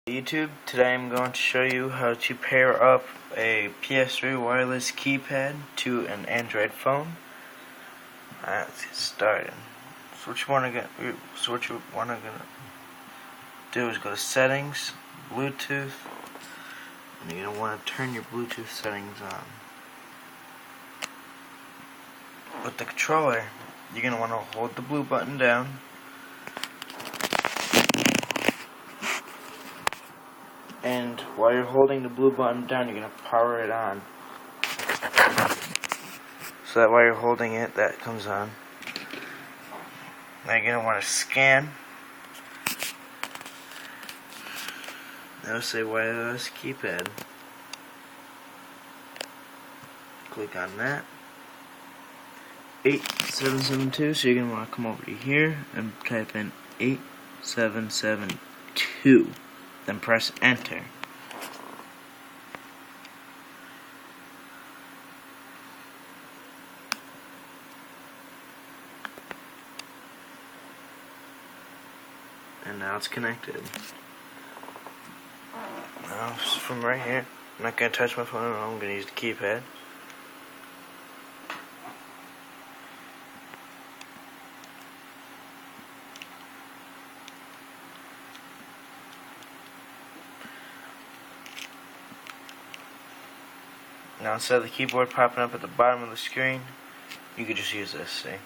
YouTube, today I'm going to show you how to pair up a ps3 wireless keypad to an Android phone. Let's get started. So what you want to do is go to settings, Bluetooth, and you're going to want to turn your Bluetooth settings on. With the controller, you're going to want to hold the blue button down. And while you're holding the blue button down, you're going to power it on. So that while you're holding it, that comes on. Now you're going to want to scan. That'll say wireless keypad. Click on that. 8772, so you're going to want to come over to here and type in 8772. Then press enter. And now it's connected. Now from right here, I'm not going to touch my phone at all, I'm going to use the keypad. Now instead of the keyboard popping up at the bottom of the screen, you could just use this, see?